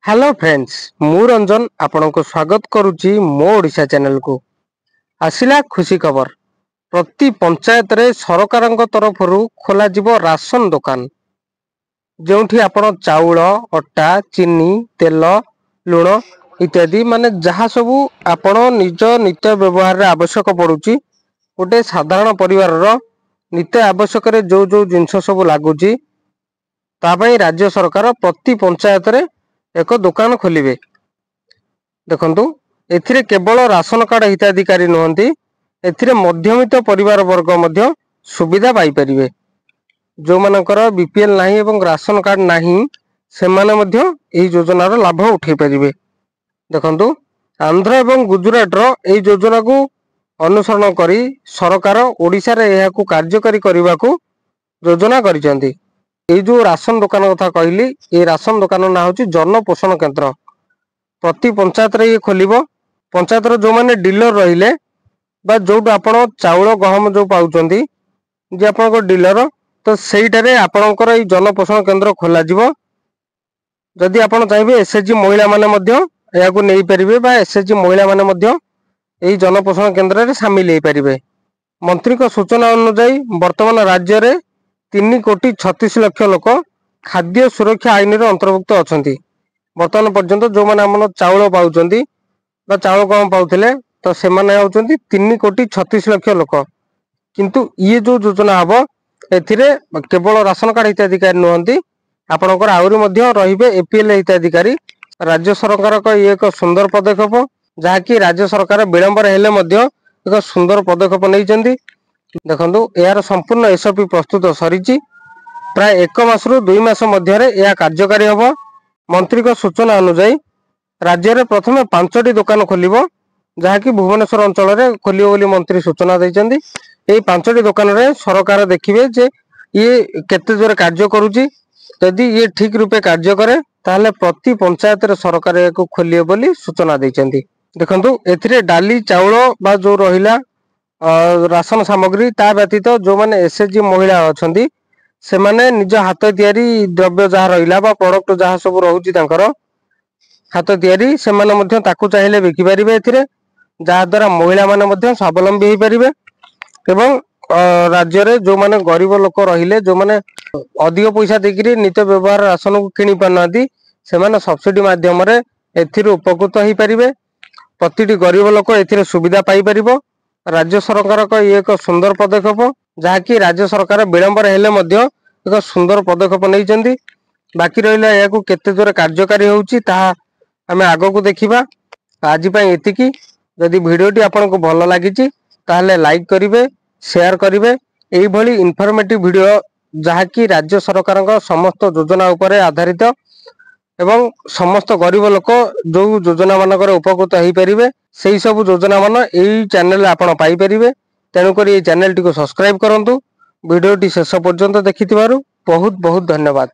Hello friends मु रंजन आपण को स्वागत करुच्ची मो ओडिशा चैनल को। आसिला खुशी खबर प्रति पंचायत रे सरकार तरफ खोल राशन दुकान जोठी आपण चाउल अटा चीनी तेल लुण इत्यादि माने जहाँ सबू आपण निज नित्य व्यवहार रे आवश्यक पड़ुची गोटे साधारण परिवार रो नित्य आवश्यक रे जो जो जिनस सब लागुची तापई राज्य सरकार प्रति पंचायत रे एक दुकान खोलिबे। देखंतु एथिरे केवल राशन कार्ड हिताधिकारी नुहंती एथिरे मध्यमित परिवार वर्ग मध्य सुविधा पाई परिबे। जो मानकर बीपीएल नाही एवं राशन कार्ड नाही सेमाने मध्य एही योजनार लाभ उठै परिबे। देखंतु आंध्र एवं गुजरात रो एही योजना को अनुसरण करी सरकार ओडिशा रे एहाकू कार्यकारी करबाकू योजना करिसेंती। ये जो राशन दुकान कथा कहली ये राशन दुकान ना हूँ जन पोषण केन्द्र प्रति पंचायत रे ये खोलिबो। पंचायत रो जो माने डीलर रहिले बा जो आपण चाउल गहम जो पाउचंदी जे आपण डीलर तो सेईटारे आपणकर ये जन पोषण केन्द्र खोला जिवो। जदि आपण चाहिए एसएचजी महिला माने मध्य याकू नेई परिबे बा एसएचजी महिला माने मध्य एई जन पोषण केन्द्र रे शामिल हेई परिबे। मंत्री को सूचना अनुसार वर्तमान राज्य रे 3,36,00,000 लोक खाद्य सुरक्षा आईन अंतर्भुक्त अच्छा। बर्तमान पर्यंत जो मैंने आम चाउल पाँच चाउल कम पाते तो से 3,36,00,000 लोक किंतु ये जो योजना हम एथिरे केवल राशन कार्ड हिताधिकारी नुहंती आपणकर आहरी रहिबे एपीएल हिताधिकारी। राज्य सरकार का ये एक सुंदर पदक्षेप जहाँकि राज्य सरकार विलंबर हेले मध्य एक सुंदर पदक्षेप नहीं। देखंतु यार संपूर्ण एसओपी प्रस्तुत सरीची प्राय 1 मास रु 2 मास मध्य यह कार्यकारी हम। मंत्री को सूचना अनुसार राज्य में प्रथम 5टी दुकान खोलिबो जहाँकि भुवनेश्वर अंचल में खोलिबो बोली मंत्री सूचना देइचंदी। एई 5टी दुकान रे सरकार देखिबे जे ये केते जोर कार्य करूची। यदि ये ठीक रूपे कार्य करे ताहले प्रति पंचायत रे सरकार को खोलिबो बोली सूचना देइचंदी। देखंतु एथिरे डाली चाउल बा जो रहिला राशन सामग्री ता व्यतीत जो माने एसएचजी महिला अछंती से माने निज हाथ तैयारी द्रव्य जहाँ रहिला बा प्रोडक्ट जहाँ सब रहुची तांकर हाथ तैयारी से माने मध्य ताकू चाहिले बिकि परिबे। एथिरे जहाँ द्वारा महिला माने मध्य स्वावलंबी होई परिबे एवं राज्य रे जो माने गरीब लोक रहिले जो माने अधिक पैसा देकिरी नित्य व्यवहार राशन को किनि पानाती से माने सब्सिडी माध्यम रे एथिरे उपकृत होई परिबे। प्रतिटी गरीब लोक एथिरे सुविधा पाई परिबो। राज्य सरकार का ये एक सुंदर पदक्षेप जहाँकि राज्य सरकार विलंबर हेले मध्य एक सुंदर पदक्षेप नहीं। बाकी रहा या केते जोर कार्यकारी होउची ताहा आमे आगो को देखिबा। आज पई एतिकी जदि वीडियोटी आपन को भल लागिची ताहले लाइक करिवे शेयर करिवे। एई भली इन्फॉर्मेटिव वीडियो जहाँकि राज्य सरकार का समस्त योजना उपरे आधारित एवं समस्त गरीब लोक जो योजना मानकर उपकृत हो पारे से सब योजना मान यही चैनल आपण पाई परिबे। तेणुक ये चैनल टी को सब्सक्राइब करंतु। वीडियो टी शेष पर्यंत देखि बहुत बहुत धन्यवाद।